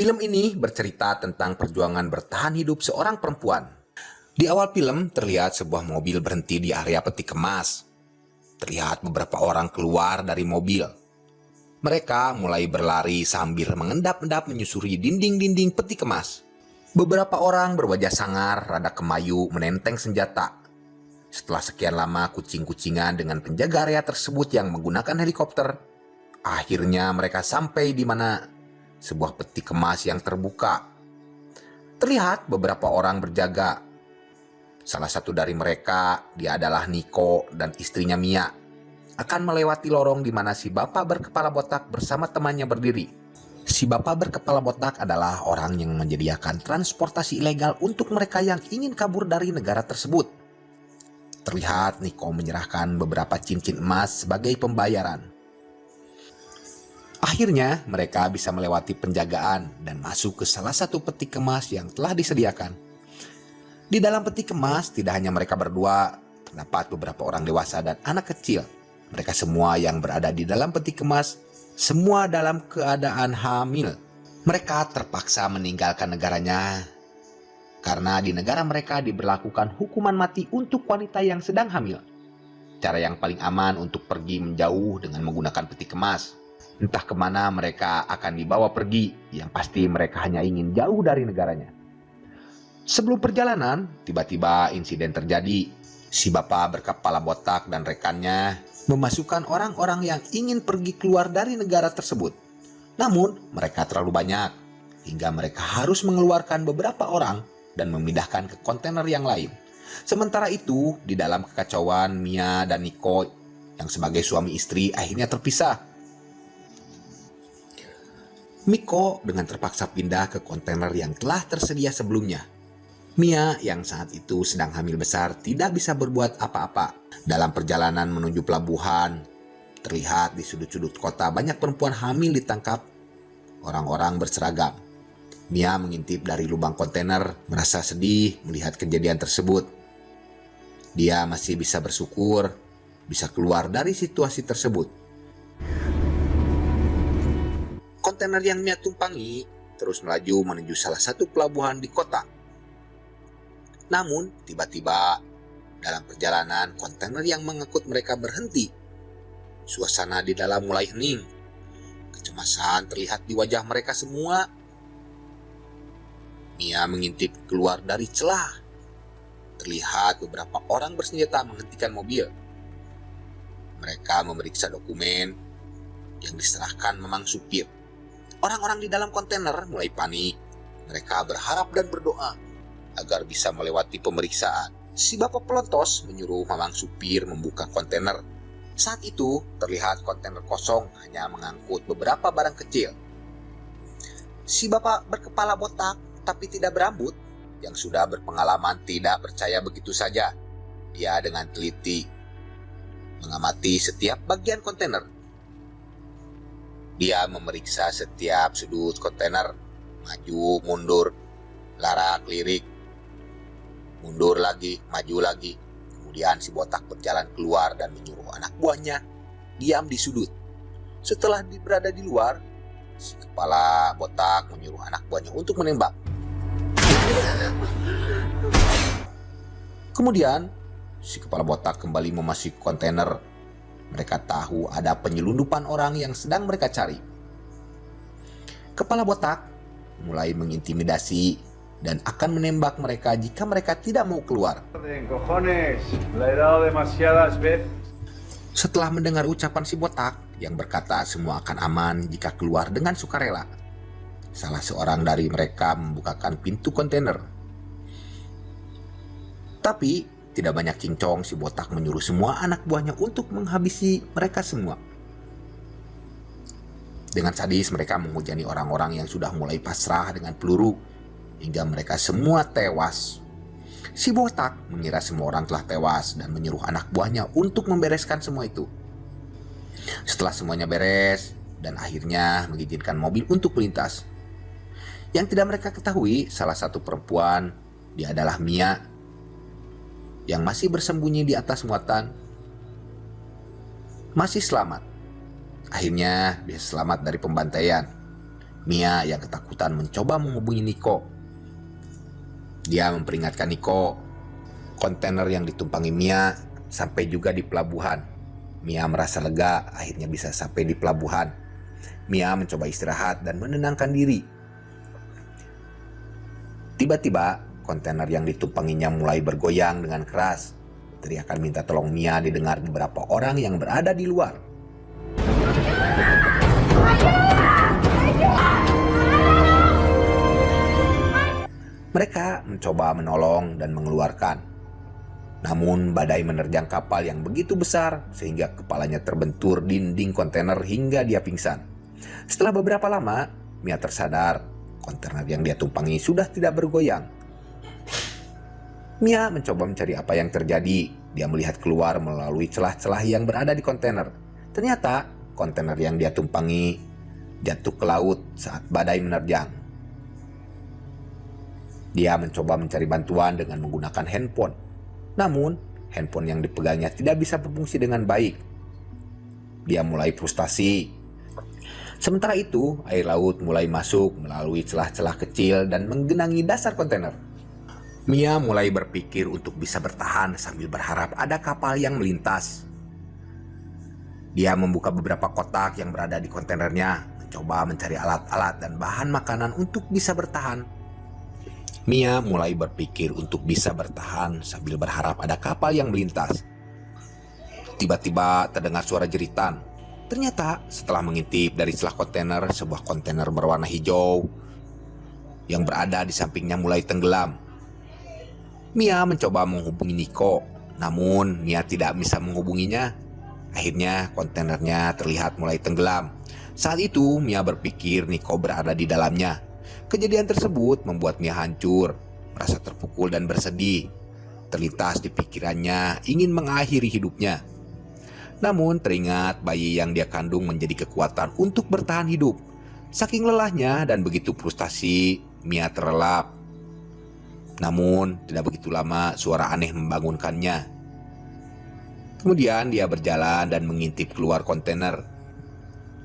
Film ini bercerita tentang perjuangan bertahan hidup seorang perempuan. Di awal film terlihat sebuah mobil berhenti di area peti kemas. Terlihat beberapa orang keluar dari mobil. Mereka mulai berlari sambil mengendap-endap menyusuri dinding-dinding peti kemas. Beberapa orang berwajah sangar, rada kemayu, menenteng senjata. Setelah sekian lama kucing-kucingan dengan penjaga area tersebut yang menggunakan helikopter, akhirnya mereka sampai di mana sebuah peti kemas yang terbuka. Terlihat beberapa orang berjaga. Salah satu dari mereka, dia adalah Nico dan istrinya Mia, akan melewati lorong di mana si bapak berkepala botak bersama temannya berdiri. Si bapak berkepala botak adalah orang yang menyediakan transportasi ilegal untuk mereka yang ingin kabur dari negara tersebut. Terlihat Nico menyerahkan beberapa cincin emas sebagai pembayaran. Akhirnya mereka bisa melewati penjagaan dan masuk ke salah satu peti kemas yang telah disediakan. Di dalam peti kemas tidak hanya mereka berdua, terdapat beberapa orang dewasa dan anak kecil. Mereka semua yang berada di dalam peti kemas, semua dalam keadaan hamil. Mereka terpaksa meninggalkan negaranya karena di negara mereka diberlakukan hukuman mati untuk wanita yang sedang hamil. Cara yang paling aman untuk pergi menjauh dengan menggunakan peti kemas. Entah kemana mereka akan dibawa pergi, yang pasti mereka hanya ingin jauh dari negaranya. Sebelum perjalanan, tiba-tiba insiden terjadi. Si bapak berkepala botak dan rekannya memasukkan orang-orang yang ingin pergi keluar dari negara tersebut. Namun, mereka terlalu banyak, hingga mereka harus mengeluarkan beberapa orang dan memindahkan ke kontainer yang lain. Sementara itu, di dalam kekacauan, Mia dan Nico yang sebagai suami istri akhirnya terpisah. Miko dengan terpaksa pindah ke kontainer yang telah tersedia sebelumnya. Mia yang saat itu sedang hamil besar tidak bisa berbuat apa-apa. Dalam perjalanan menuju pelabuhan, terlihat di sudut-sudut kota banyak perempuan hamil ditangkap orang-orang berseragam. Mia mengintip dari lubang kontainer, merasa sedih melihat kejadian tersebut. Dia masih bisa bersyukur bisa keluar dari situasi tersebut. Kontainer yang Mia tumpangi terus melaju menuju salah satu pelabuhan di kota. Namun, tiba-tiba dalam perjalanan kontainer yang mengangkut mereka berhenti. Suasana di dalam mulai hening. Kecemasan terlihat di wajah mereka semua. Mia mengintip keluar dari celah. Terlihat beberapa orang bersenjata menghentikan mobil. Mereka memeriksa dokumen yang diserahkan memang supir. Orang-orang di dalam kontainer mulai panik. Mereka berharap dan berdoa agar bisa melewati pemeriksaan. Si bapak pelontos menyuruh mamang supir membuka kontainer. Saat itu terlihat kontainer kosong hanya mengangkut beberapa barang kecil. Si bapak berkepala botak tapi tidak berambut yang sudah berpengalaman tidak percaya begitu saja. Dia dengan teliti mengamati setiap bagian kontainer. Dia memeriksa setiap sudut kontainer, maju, mundur, larak-lirik, mundur lagi, maju lagi. Kemudian si botak berjalan keluar dan menyuruh anak buahnya diam di sudut. Setelah berada di luar, si kepala botak menyuruh anak buahnya untuk menembak. Kemudian, si kepala botak kembali memasuki kontainer. Mereka tahu ada penyelundupan orang yang sedang mereka cari. Kepala botak mulai mengintimidasi dan akan menembak mereka jika mereka tidak mau keluar. Setelah mendengar ucapan si botak yang berkata semua akan aman jika keluar dengan sukarela, salah seorang dari mereka membukakan pintu kontainer. Tapi tidak banyak cincong, si botak menyuruh semua anak buahnya untuk menghabisi mereka semua. Dengan sadis mereka menghujani orang-orang yang sudah mulai pasrah dengan peluru, hingga mereka semua tewas. Si botak mengira semua orang telah tewas dan menyuruh anak buahnya untuk membereskan semua itu. Setelah semuanya beres, dan akhirnya mengizinkan mobil untuk melintas. Yang tidak mereka ketahui, salah satu perempuan, dia adalah Mia, yang masih bersembunyi di atas muatan, masih selamat. Akhirnya bisa selamat dari pembantaian. Mia yang ketakutan mencoba menghubungi Niko. Dia memperingatkan Niko. Kontainer yang ditumpangi Mia sampai juga di pelabuhan. Mia merasa lega akhirnya bisa sampai di pelabuhan. Mia mencoba istirahat dan menenangkan diri. Tiba-tiba kontainer yang ditumpanginya mulai bergoyang dengan keras. Teriakan minta tolong Mia didengar beberapa orang yang berada di luar. Mereka mencoba menolong dan mengeluarkan. Namun badai menerjang kapal yang begitu besar sehingga kepalanya terbentur dinding kontainer hingga dia pingsan. Setelah beberapa lama, Mia tersadar kontainer yang dia tumpangi sudah tidak bergoyang. Mia mencoba mencari apa yang terjadi. Dia melihat keluar melalui celah-celah yang berada di kontainer. Ternyata kontainer yang dia tumpangi jatuh ke laut saat badai menerjang. Dia mencoba mencari bantuan dengan menggunakan handphone. Namun, handphone yang dipegangnya tidak bisa berfungsi dengan baik. Dia mulai frustasi. Sementara itu, air laut mulai masuk melalui celah-celah kecil dan menggenangi dasar kontainer. Mia mulai berpikir untuk bisa bertahan sambil berharap ada kapal yang melintas. Dia membuka beberapa kotak yang berada di kontainernya, mencoba mencari alat-alat dan bahan makanan untuk bisa bertahan. Mia mulai berpikir untuk bisa bertahan sambil berharap ada kapal yang melintas. Tiba-tiba terdengar suara jeritan. Ternyata setelah mengintip dari celah kontainer, sebuah kontainer berwarna hijau yang berada di sampingnya mulai tenggelam. Mia mencoba menghubungi Niko, namun Mia tidak bisa menghubunginya. Akhirnya kontainernya terlihat mulai tenggelam. Saat itu Mia berpikir Niko berada di dalamnya. Kejadian tersebut membuat Mia hancur, merasa terpukul dan bersedih. Terlintas di pikirannya ingin mengakhiri hidupnya. Namun teringat bayi yang dia kandung menjadi kekuatan untuk bertahan hidup. Saking lelahnya dan begitu frustasi, Mia terlelap. Namun tidak begitu lama suara aneh membangunkannya. Kemudian dia berjalan dan mengintip keluar kontainer.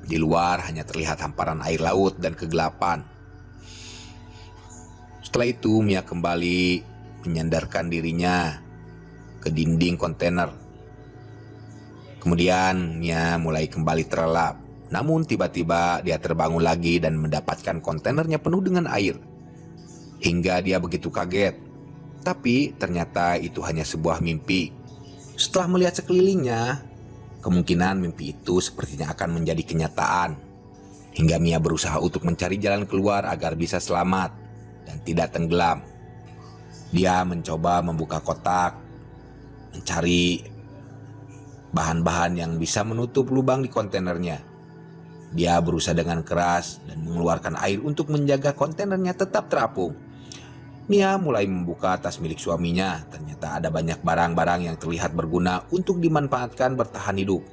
Di luar hanya terlihat hamparan air laut dan kegelapan. Setelah itu Mia kembali menyandarkan dirinya ke dinding kontainer. Kemudian Mia mulai kembali terlelap. Namun tiba-tiba dia terbangun lagi dan mendapatkan kontainernya penuh dengan air. Hingga dia begitu kaget. Tapi ternyata itu hanya sebuah mimpi. Setelah melihat sekelilingnya, kemungkinan mimpi itu sepertinya akan menjadi kenyataan. Hingga Mia berusaha untuk mencari jalan keluar agar bisa selamat dan tidak tenggelam. Dia mencoba membuka kotak, mencari bahan-bahan yang bisa menutup lubang di kontainernya. Dia berusaha dengan keras dan mengeluarkan air untuk menjaga kontainernya tetap terapung. Mia mulai membuka tas milik suaminya. Ternyata ada banyak barang-barang yang terlihat berguna untuk dimanfaatkan bertahan hidup.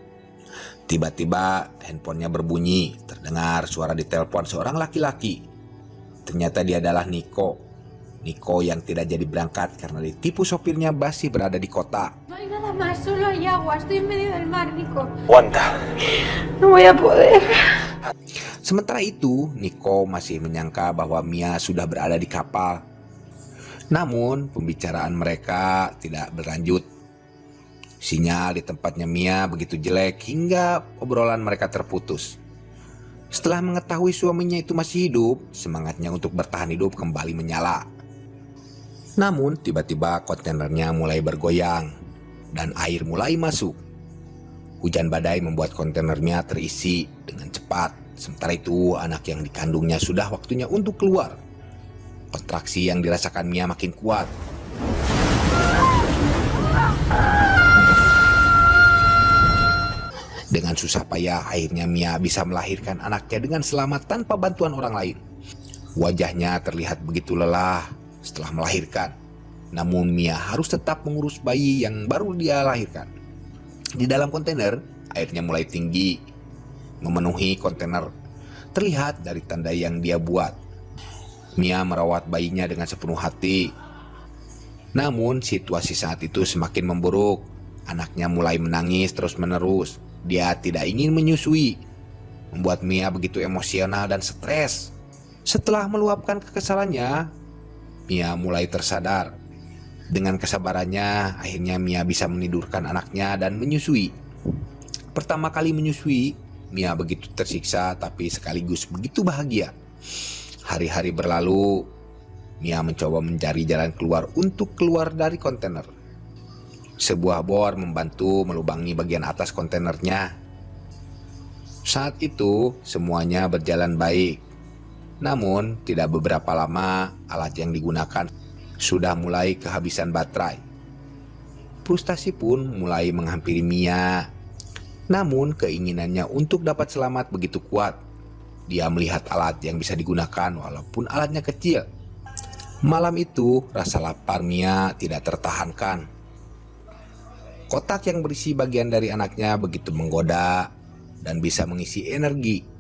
Tiba-tiba handphonenya berbunyi. Terdengar suara ditelepon seorang laki-laki. Ternyata dia adalah Niko. Niko yang tidak jadi berangkat karena ditipu sopirnya masih berada di kota. No hay nada más, solo hay agua. Estoy en medio del mar, Nico. Aguanta. No voy a poder. Sementara itu, Niko masih menyangka bahwa Mia sudah berada di kapal. Namun, pembicaraan mereka tidak berlanjut. Sinyal di tempatnya Mia begitu jelek hingga obrolan mereka terputus. Setelah mengetahui suaminya itu masih hidup, semangatnya untuk bertahan hidup kembali menyala. Namun tiba-tiba kontainernya mulai bergoyang dan air mulai masuk. Hujan badai membuat kontainernya terisi dengan cepat. Sementara itu anak yang dikandungnya sudah waktunya untuk keluar. Kontraksi yang dirasakan Mia makin kuat. Dengan susah payah akhirnya Mia bisa melahirkan anaknya dengan selamat tanpa bantuan orang lain. Wajahnya terlihat begitu lelah setelah melahirkan. Namun Mia harus tetap mengurus bayi yang baru dia lahirkan. Di dalam kontainer, airnya mulai tinggi, memenuhi kontainer. Terlihat dari tanda yang dia buat. Mia merawat bayinya dengan sepenuh hati. Namun situasi saat itu semakin memburuk. Anaknya mulai menangis terus-menerus. Dia tidak ingin menyusui, membuat Mia begitu emosional dan stres. Setelah meluapkan kekesalannya, Mia mulai tersadar. Dengan kesabarannya, akhirnya Mia bisa menidurkan anaknya dan menyusui. Pertama kali menyusui, Mia begitu tersiksa tapi sekaligus begitu bahagia. Hari-hari berlalu, Mia mencoba mencari jalan keluar untuk keluar dari kontainer. Sebuah bor membantu melubangi bagian atas kontainernya. Saat itu semuanya berjalan baik. Namun tidak beberapa lama alat yang digunakan sudah mulai kehabisan baterai. Frustasi pun mulai menghampiri Mia. Namun keinginannya untuk dapat selamat begitu kuat. Dia melihat alat yang bisa digunakan walaupun alatnya kecil. Malam itu rasa lapar Mia tidak tertahankan. Kotak yang berisi bagian dari anaknya begitu menggoda dan bisa mengisi energi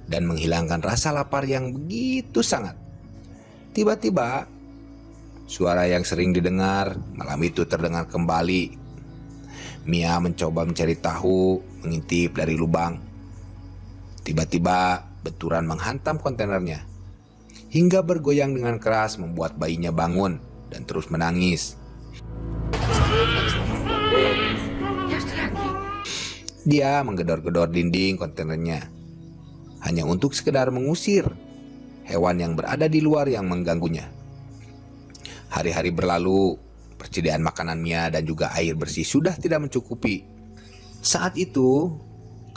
dan menghilangkan rasa lapar yang begitu sangat. Tiba-tiba suara yang sering didengar malam itu terdengar kembali. Mia mencoba mencari tahu, mengintip dari lubang. Tiba-tiba benturan menghantam kontainernya hingga bergoyang dengan keras membuat bayinya bangun dan terus menangis. Dia menggedor-gedor dinding kontainernya hanya untuk sekedar mengusir hewan yang berada di luar yang mengganggunya. Hari-hari berlalu, persediaan makanan Mia dan juga air bersih sudah tidak mencukupi. Saat itu,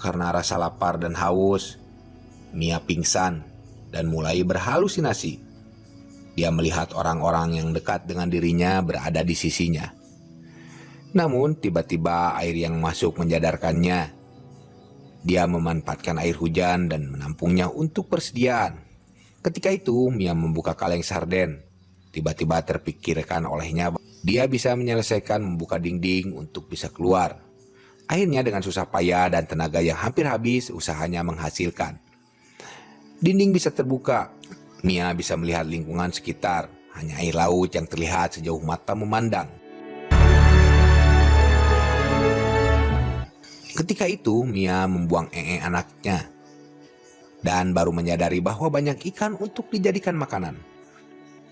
karena rasa lapar dan haus, Mia pingsan dan mulai berhalusinasi. Dia melihat orang-orang yang dekat dengan dirinya berada di sisinya. Namun tiba-tiba air yang masuk menjadarkannya. Dia memanfaatkan air hujan dan menampungnya untuk persediaan. Ketika itu Mia membuka kaleng sarden. Tiba-tiba terpikirkan olehnya dia bisa menyelesaikan membuka dinding untuk bisa keluar. Akhirnya dengan susah payah dan tenaga yang hampir habis, usahanya menghasilkan. Dinding bisa terbuka. Mia bisa melihat lingkungan sekitar. Hanya air laut yang terlihat sejauh mata memandang. Ketika itu Mia membuang anaknya dan baru menyadari bahwa banyak ikan untuk dijadikan makanan.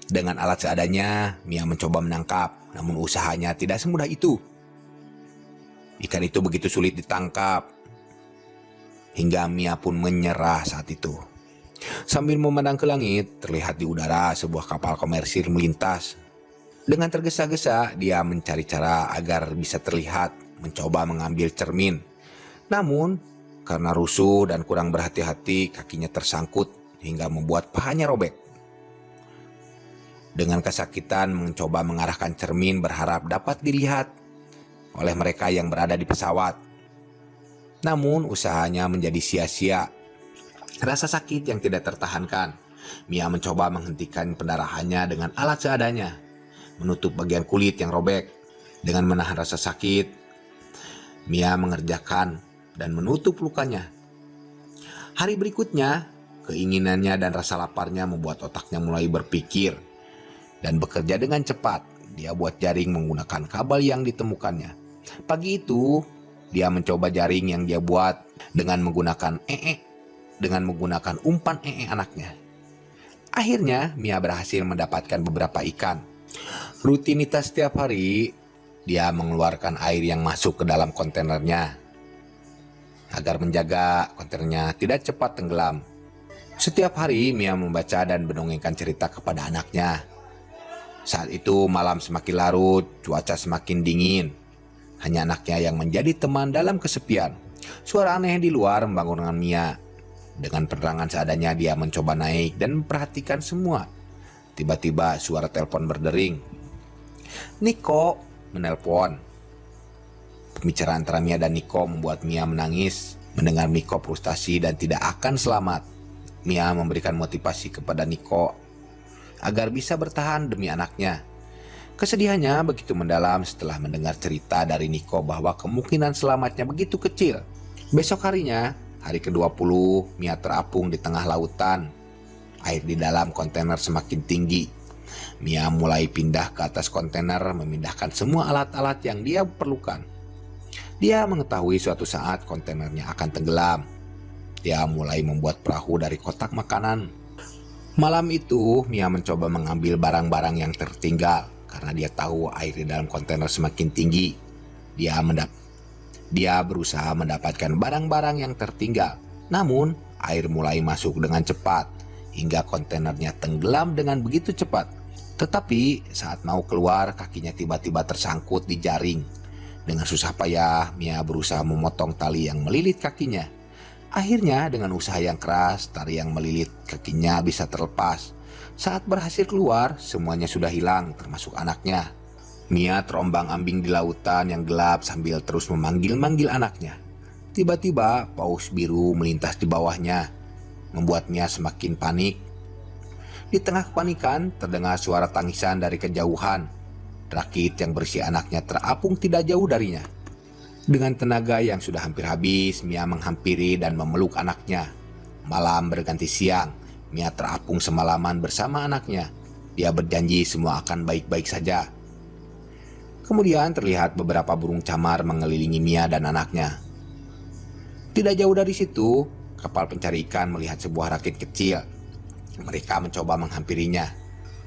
Dengan alat seadanya Mia mencoba menangkap, namun usahanya tidak semudah itu. Ikan itu begitu sulit ditangkap hingga Mia pun menyerah saat itu. Sambil memandang ke langit, terlihat di udara sebuah kapal komersil melintas. Dengan tergesa-gesa dia mencari cara agar bisa terlihat, mencoba mengambil cermin. Namun, karena rusuh dan kurang berhati-hati, kakinya tersangkut hingga membuat pahanya robek. Dengan kesakitan mencoba mengarahkan cermin berharap dapat dilihat oleh mereka yang berada di pesawat. Namun, usahanya menjadi sia-sia. Rasa sakit yang tidak tertahankan, Mia mencoba menghentikan pendarahannya dengan alat seadanya, menutup bagian kulit yang robek. Dengan menahan rasa sakit, Mia mengerjakan dan menutup lukanya. Hari berikutnya, keinginannya dan rasa laparnya membuat otaknya mulai berpikir dan bekerja dengan cepat. Dia buat jaring menggunakan kabel yang ditemukannya. Pagi itu, dia mencoba jaring yang dia buat dengan menggunakan umpan anaknya. Akhirnya, Mia berhasil mendapatkan beberapa ikan. Rutinitas setiap hari, dia mengeluarkan air yang masuk ke dalam kontainernya agar menjaga kontainernya tidak cepat tenggelam. Setiap hari Mia membaca dan mendongengkan cerita kepada anaknya. Saat itu malam semakin larut, cuaca semakin dingin. Hanya anaknya yang menjadi teman dalam kesepian. Suara aneh di luar membangunkan Mia. Dengan penerangan seadanya dia mencoba naik dan memperhatikan semua. Tiba-tiba suara telepon berdering. Niko menelpon. Pembicaraan antara Mia dan Niko membuat Mia menangis. Mendengar Niko frustasi dan tidak akan selamat. Mia memberikan motivasi kepada Niko agar bisa bertahan demi anaknya. Kesedihannya begitu mendalam setelah mendengar cerita dari Niko bahwa kemungkinan selamatnya begitu kecil. Besok harinya, hari ke-20, Mia terapung di tengah lautan. Air di dalam kontainer semakin tinggi. Mia mulai pindah ke atas kontainer, memindahkan semua alat-alat yang dia perlukan. Dia mengetahui suatu saat kontainernya akan tenggelam. Dia mulai membuat perahu dari kotak makanan. Malam itu, Mia mencoba mengambil barang-barang yang tertinggal karena dia tahu air di dalam kontainer semakin tinggi. Dia berusaha mendapatkan barang-barang yang tertinggal. Namun, air mulai masuk dengan cepat hingga kontainernya tenggelam dengan begitu cepat. Tetapi saat mau keluar, kakinya tiba-tiba tersangkut di jaring. Dengan susah payah, Mia berusaha memotong tali yang melilit kakinya. Akhirnya dengan usaha yang keras, tali yang melilit kakinya bisa terlepas. Saat berhasil keluar, semuanya sudah hilang termasuk anaknya. Mia terombang-ambing di lautan yang gelap sambil terus memanggil-manggil anaknya. Tiba-tiba paus biru melintas di bawahnya, membuat Mia semakin panik. Di tengah kepanikan, terdengar suara tangisan dari kejauhan. Rakit yang berisi anaknya terapung tidak jauh darinya. Dengan tenaga yang sudah hampir habis, Mia menghampiri dan memeluk anaknya. Malam berganti siang, Mia terapung semalaman bersama anaknya. Dia berjanji semua akan baik-baik saja. Kemudian terlihat beberapa burung camar mengelilingi Mia dan anaknya. Tidak jauh dari situ, kapal pencari ikan melihat sebuah rakit kecil. Mereka mencoba menghampirinya.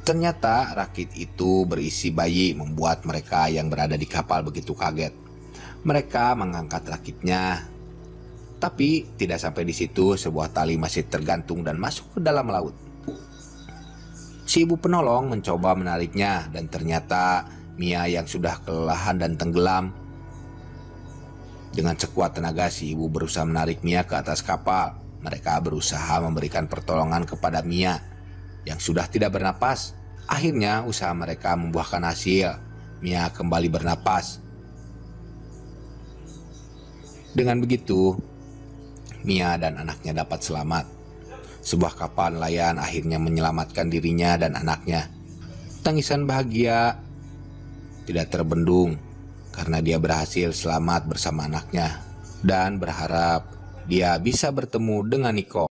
Ternyata rakit itu berisi bayi, membuat mereka yang berada di kapal begitu kaget. Mereka mengangkat rakitnya, tapi tidak sampai di situ, sebuah tali masih tergantung dan masuk ke dalam laut. Si ibu penolong mencoba menariknya dan ternyata Mia yang sudah kelelahan dan tenggelam. Dengan sekuat tenaga si ibu berusaha menarik Mia ke atas kapal. Mereka berusaha memberikan pertolongan kepada Mia yang sudah tidak bernapas. Akhirnya usaha mereka membuahkan hasil. Mia kembali bernapas. Dengan begitu, Mia dan anaknya dapat selamat. Sebuah kapal nelayan akhirnya menyelamatkan dirinya dan anaknya. Tangisan bahagia tidak terbendung karena dia berhasil selamat bersama anaknya dan berharap dia bisa bertemu dengan Niko.